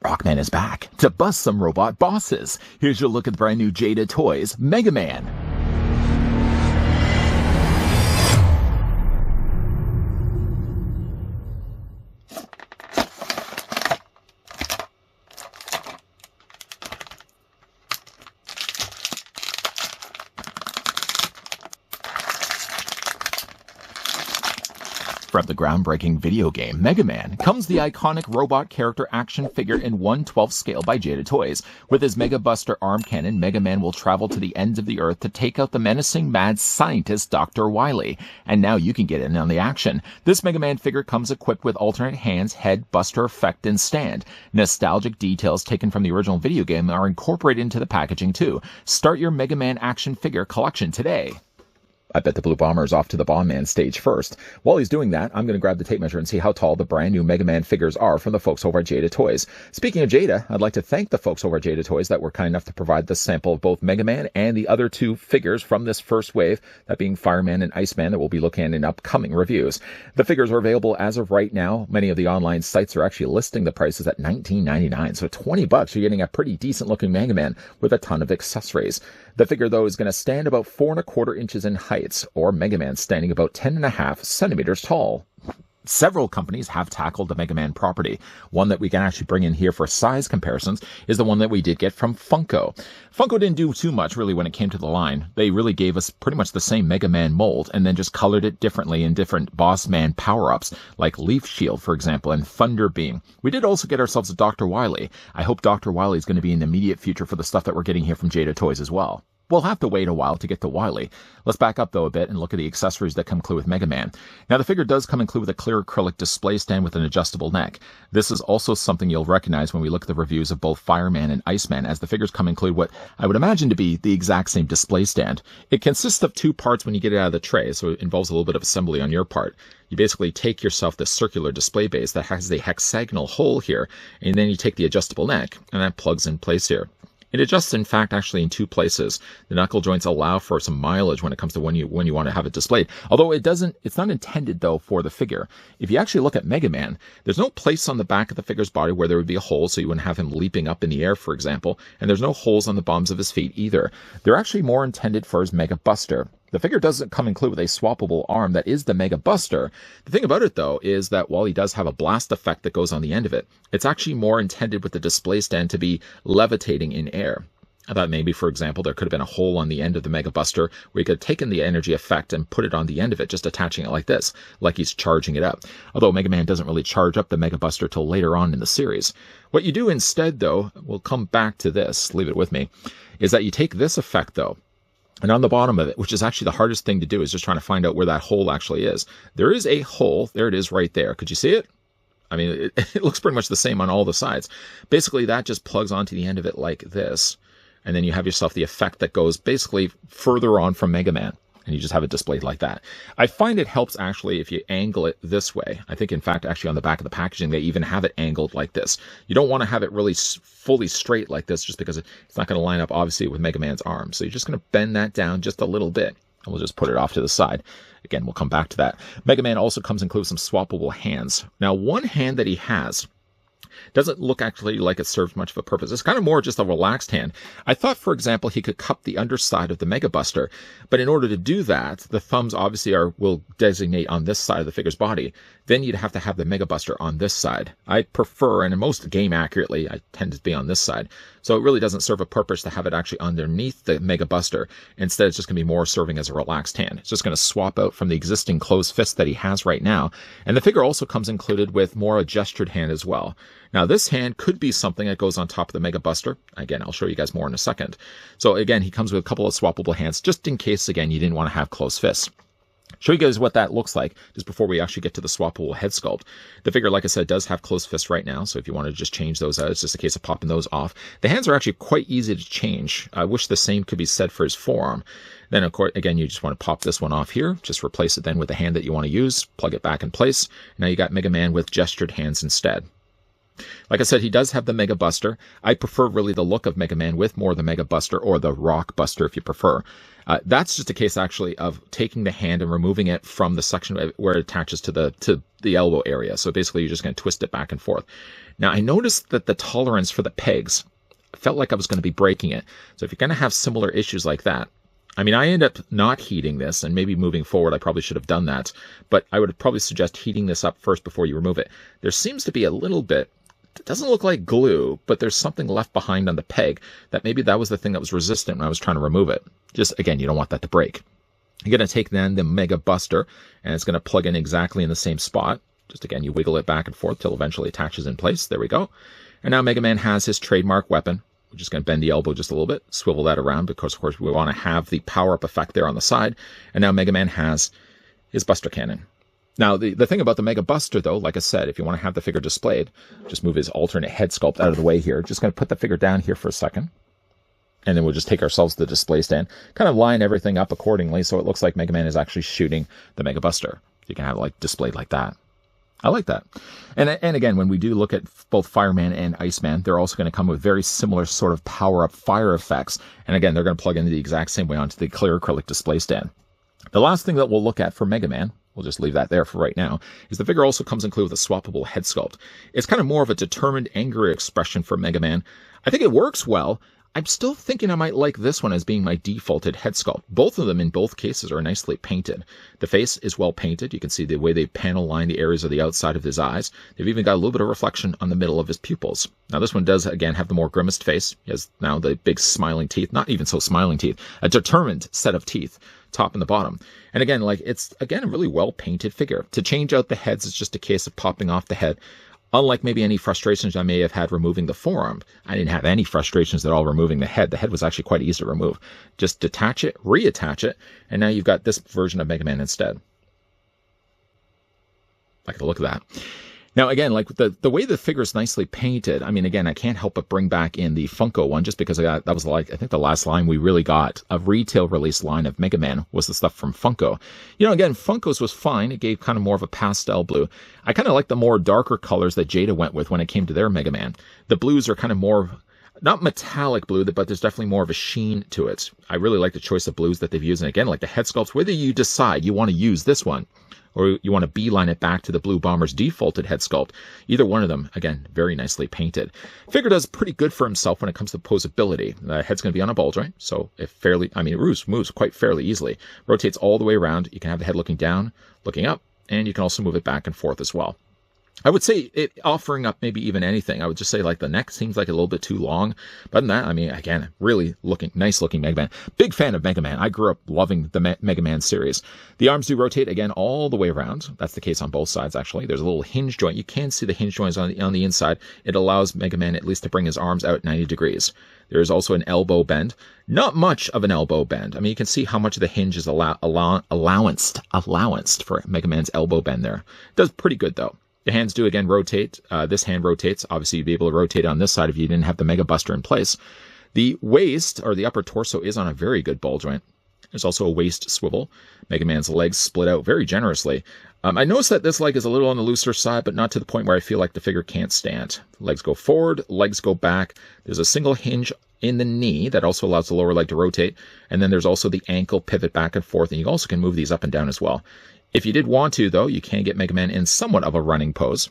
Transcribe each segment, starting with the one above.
Rockman is back to bust some robot bosses. Here's your look at the brand new Jada toys, Mega Man. From the groundbreaking video game Mega Man comes the iconic robot character action figure in 1/12 scale by Jada Toys. With his Mega Buster arm cannon, Mega Man will travel to the ends of the earth to take out the menacing mad scientist Dr. Wily. And now you can get in on the action. This Mega Man figure comes equipped with alternate hands, head, buster effect, and stand. Nostalgic details taken from the original video game are incorporated into the packaging too. Start your Mega Man action figure collection today. I bet the Blue Bomber is off to the Bomb Man stage first. While he's doing that, I'm going to grab the tape measure and see how tall the brand new Mega Man figures are from the folks over at Jada Toys. Speaking of Jada, I'd like to thank the folks over at Jada Toys that were kind enough to provide this sample of both Mega Man and the other two figures from this first wave, that being Fireman and Iceman, that we'll be looking at in upcoming reviews. The figures are available as of right now. Many of the online sites are actually listing the prices at $19.99, so $20 you're getting a pretty decent looking Mega Man with a ton of accessories. The figure, though, is going to stand about 4¼ inches in height, or Mega Man standing about 10.5 centimeters tall. Several companies have tackled the Mega Man property. One that we can actually bring in here for size comparisons is the one that we did get from Funko. Funko didn't do too much, really, when it came to the line. They really gave us pretty much the same Mega Man mold and then just colored it differently in different Boss Man power-ups, like Leaf Shield, for example, and Thunder Beam. We did also get ourselves a Dr. Wily. I hope Dr. Wily is going to be in the immediate future for the stuff that we're getting here from Jada Toys as well. We'll have to wait a while to get to Wily. Let's back up, though, a bit and look at the accessories that come included with Mega Man. Now, the figure does come included with a clear acrylic display stand with an adjustable neck. This is also something you'll recognize when we look at the reviews of both Fireman and Iceman, as the figures come include what I would imagine to be the exact same display stand. It consists of two parts when you get it out of the tray, so it involves a little bit of assembly on your part. You basically take yourself this circular display base that has the hexagonal hole here, and then you take the adjustable neck, and that plugs in place here. It adjusts, in fact, actually in two places. The knuckle joints allow for some mileage when it comes to when you want to have it displayed. Although it's not intended, though, for the figure. If you actually look at Mega Man, there's no place on the back of the figure's body where there would be a hole, so you wouldn't have him leaping up in the air, for example. And there's no holes on the bottoms of his feet either. They're actually more intended for his Mega Buster. The figure doesn't come included with a swappable arm that is the Mega Buster. The thing about it, though, is that while he does have a blast effect that goes on the end of it, it's actually more intended with the display stand to be levitating in air. I thought maybe, for example, there could have been a hole on the end of the Mega Buster where you could have taken the energy effect and put it on the end of it, just attaching it like this, like he's charging it up. Although Mega Man doesn't really charge up the Mega Buster till later on in the series. What you do instead, though, we'll come back to this, leave it with me, is that you take this effect, though, and on the bottom of it, which is actually the hardest thing to do, is just trying to find out where that hole actually is. There is a hole. There it is right there. Could you see it? I mean, it looks pretty much the same on all the sides. Basically, that just plugs onto the end of it like this. And then you have yourself the effect that goes basically further on from Mega Man. And you just have it displayed like that. I find it helps actually if you angle it this way. I think, in fact, actually on the back of the packaging, they even have it angled like this. You don't want to have it really fully straight like this just because it's not going to line up, obviously, with Mega Man's arm. So you're just going to bend that down just a little bit. And we'll just put it off to the side. Again, we'll come back to that. Mega Man also comes included with some swappable hands. Now, one hand that he has doesn't look actually like it serves much of a purpose. It's kind of more just a relaxed hand. I thought, for example, he could cup the underside of the Mega Buster, but in order to do that, the thumbs obviously will designate on this side of the figure's body. Then you'd have to have the Mega Buster on this side. I prefer, and in most game accurately, I tend to be on this side. So it really doesn't serve a purpose to have it actually underneath the Mega Buster. Instead, it's just going to be more serving as a relaxed hand. It's just going to swap out from the existing closed fist that he has right now. And the figure also comes included with more a gestured hand as well. Now, this hand could be something that goes on top of the Mega Buster. Again, I'll show you guys more in a second. So again, he comes with a couple of swappable hands, just in case, again, you didn't want to have closed fists. Show you guys what that looks like just before we actually get to the swappable head sculpt. The figure, like I said, does have closed fists right now, so if you want to just change those out, it's just a case of popping those off. The hands are actually quite easy to change. I wish the same could be said for his forearm. Then, of course, again, you just want to pop this one off here. Just replace it then with the hand that you want to use. Plug it back in place. Now you got Mega Man with gestured hands instead. Like I said, he does have the Mega Buster. I prefer really the look of Mega Man with more of the Mega Buster, or the Rock Buster if you prefer. That's just a case actually of taking the hand and removing it from the section where it attaches to the elbow area. So basically you're just going to twist it back and forth. Now I noticed that the tolerance for the pegs, I felt like I was going to be breaking it. So if you're going to have similar issues like that, I mean, I end up not heating this, and maybe moving forward I probably should have done that, but I would probably suggest heating this up first before you remove it. There seems to be a little bit, it doesn't look like glue, but there's something left behind on the peg that maybe that was the thing that was resistant when I was trying to remove it. Just, again, you don't want that to break. You're going to take then the Mega Buster, and it's going to plug in exactly in the same spot. Just, again, you wiggle it back and forth till eventually it attaches in place. There we go. And now Mega Man has his trademark weapon. We're just going to bend the elbow just a little bit, swivel that around, because, of course, we want to have the power-up effect there on the side. And now Mega Man has his Buster Cannon. Now, the thing about the Mega Buster, though, like I said, if you want to have the figure displayed, just move his alternate head sculpt out of the way here. Just going to put the figure down here for a second. And then we'll just take ourselves to the display stand, kind of line everything up accordingly so it looks like Mega Man is actually shooting the Mega Buster. You can have it like displayed like that. I like that. And again, when we do look at both Fireman and Iceman, they're also going to come with very similar sort of power-up fire effects. And again, they're going to plug in the exact same way onto the clear acrylic display stand. The last thing that we'll look at for Mega Man, we'll just leave that there for right now, is the figure also comes included with a swappable head sculpt. It's kind of more of a determined, angry expression for Mega Man. I think it works well. I'm still thinking I might like this one as being my defaulted head sculpt. Both of them in both cases are nicely painted. The face is well painted. You can see the way they panel line the areas of the outside of his eyes. They've even got a little bit of reflection on the middle of his pupils. Now this one does, again, have the more grimaced face. He has now the big smiling teeth. Not even so smiling teeth. A determined set of teeth, top and the bottom. And again, like, it's, again, a really well painted figure. To change out the heads, it's just a case of popping off the head. Unlike maybe any frustrations I may have had removing the forearm, I didn't have any frustrations at all removing the head. The head was actually quite easy to remove. Just detach it, reattach it, and now you've got this version of Mega Man instead. Like the look of that. Now, again, like the way the figure is nicely painted, I mean, again, I can't help but bring back in the Funko one, just because that was like, I think the last line we really got, a retail release line of Mega Man, was the stuff from Funko. You know, again, Funko's was fine. It gave kind of more of a pastel blue. I kind of like the more darker colors that Jada went with when it came to their Mega Man. The blues are kind of more, not metallic blue, but there's definitely more of a sheen to it. I really like the choice of blues that they've used. And again, like the head sculpts, whether you decide you want to use this one, or you want to beeline it back to the Blue Bomber's defaulted head sculpt, either one of them, again, very nicely painted. Figure does pretty good for himself when it comes to posability. The head's going to be on a ball joint, so it moves quite fairly easily. Rotates all the way around. You can have the head looking down, looking up, and you can also move it back and forth as well. I would say it offering up maybe even anything. I would just say like the neck seems like a little bit too long. But other than that, I mean, again, really nice looking Mega Man. Big fan of Mega Man. I grew up loving the Mega Man series. The arms do rotate again all the way around. That's the case on both sides, actually. There's a little hinge joint. You can see the hinge joints on the inside. It allows Mega Man at least to bring his arms out 90 degrees. There is also an elbow bend. Not much of an elbow bend. I mean, you can see how much of the hinge is allowanced for Mega Man's elbow bend there. It does pretty good, though. The hands do, again, rotate. This hand rotates. Obviously, you'd be able to rotate on this side if you didn't have the Mega Buster in place. The waist, or the upper torso, is on a very good ball joint. There's also a waist swivel. Mega Man's legs split out very generously. I noticed that this leg is a little on the looser side, but not to the point where I feel like the figure can't stand. Legs go forward, legs go back. There's a single hinge in the knee that also allows the lower leg to rotate. And then there's also the ankle pivot back and forth, and you also can move these up and down as well. If you did want to, though, you can get Mega Man in somewhat of a running pose.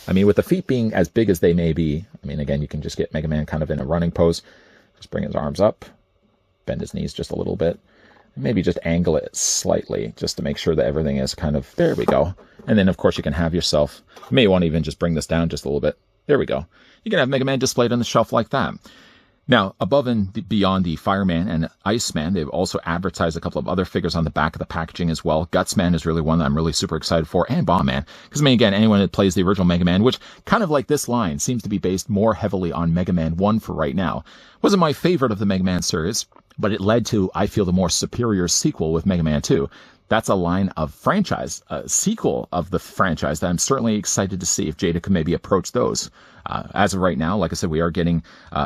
I mean, with the feet being as big as they may be, I mean, again, you can just get Mega Man kind of in a running pose. Just bring his arms up, bend his knees just a little bit, and maybe just angle it slightly just to make sure that everything is kind of, there we go. And then, of course, you can have yourself, you may want to even just bring this down just a little bit. There we go. You can have Mega Man displayed on the shelf like that. Now, above and beyond the Fireman and Iceman, they've also advertised a couple of other figures on the back of the packaging as well. Gutsman is really one that I'm really super excited for, and Bombman. Because, I mean, again, anyone that plays the original Mega Man, which kind of like this line, seems to be based more heavily on Mega Man 1 for right now. Wasn't my favorite of the Mega Man series, but it led to, I feel, the more superior sequel with Mega Man 2. That's a line of franchise, a sequel of the franchise that I'm certainly excited to see if Jada could maybe approach those. As of right now, like I said, we are getting,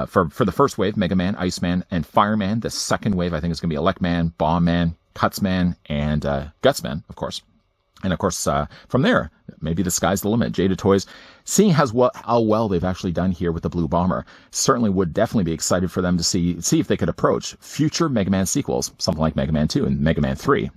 for the first wave, Mega Man, Iceman, and Fireman. The second wave, I think, is going to be Electman, Bombman, Cutsman, and Gutsman, of course. And of course, from there, maybe the sky's the limit. Jada Toys, seeing how well they've actually done here with the Blue Bomber, certainly would definitely be excited for them to see if they could approach future Mega Man sequels, something like Mega Man 2 and Mega Man 3.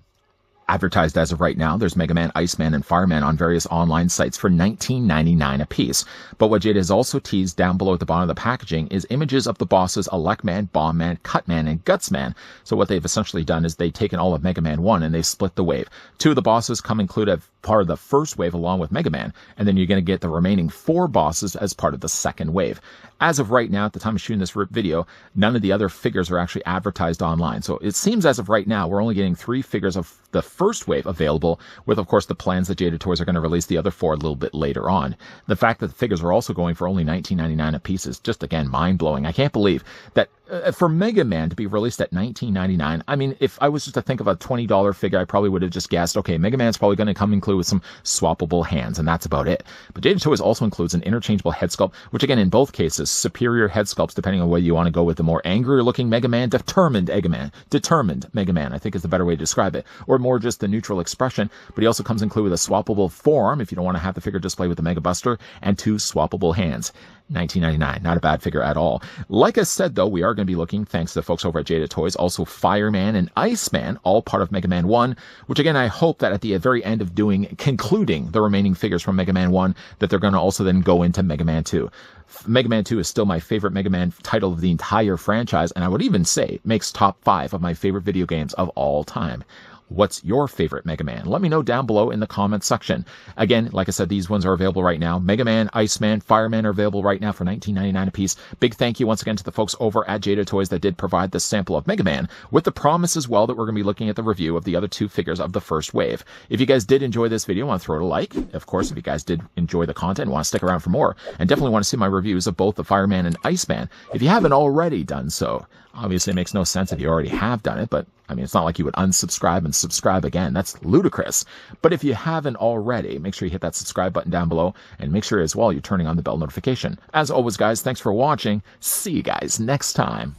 Advertised as of right now, there's Mega Man, Iceman, and Fireman on various online sites for $19.99 a piece. But what Jada has also teased down below at the bottom of the packaging is images of the bosses Electman, Bombman, Cutman, and Gutsman. So what they've essentially done is they've taken all of Mega Man 1 and they've split the wave. 2 of the bosses come included as part of the first wave along with Mega Man, and then you're going to get the remaining 4 bosses as part of the second wave. As of right now, at the time of shooting this video, none of the other figures are actually advertised online. So it seems as of right now, we're only getting 3 figures of the first wave available, with, of course, the plans that Jada Toys are going to release the other 4 a little bit later on. The fact that the figures are also going for only $19.99 a piece is just, again, mind-blowing. I can't believe that for Mega Man to be released at $19.99, I mean, if I was just to think of a $20 figure, I probably would have just guessed, okay, Mega Man's probably going to come include with some swappable hands, and that's about it. But Jada Toys also includes an interchangeable head sculpt, which, again, in both cases, superior head sculpts, depending on whether you want to go with the more angrier-looking Mega Man, determined Mega Man, I think is the better way to describe it, or more just the neutral expression. But he also comes included with a swappable forearm, if you don't want to have the figure display with the Mega Buster, and 2 swappable hands. $19.99, not a bad figure at all. Like I said, though, we are going to be looking, thanks to the folks over at Jada Toys, also Fireman and Iceman, all part of Mega Man 1, which again, I hope that at the very end of concluding the remaining figures from Mega Man 1, that they're going to also then go into Mega Man 2. Mega Man 2 is still my favorite Mega Man title of the entire franchise, and I would even say makes top 5 of my favorite video games of all time. What's your favorite Mega Man? Let me know down below in the comments section. Again, like I said, these ones are available right now. Mega Man, Iceman, Fireman are available right now for $19.99 a piece. Big thank you once again to the folks over at Jada Toys that did provide this sample of Mega Man, with the promise as well that we're going to be looking at the review of the other 2 figures of the first wave. If you guys did enjoy this video, I want to throw it a like. Of course, if you guys did enjoy the content and want to stick around for more, and definitely want to see my reviews of both the Fireman and Iceman, if you haven't already done so. Obviously, it makes no sense if you already have done it, but I mean, it's not like you would unsubscribe and subscribe again. That's ludicrous. But if you haven't already, make sure you hit that subscribe button down below, and make sure as well you're turning on the bell notification. As always, guys, thanks for watching. See you guys next time.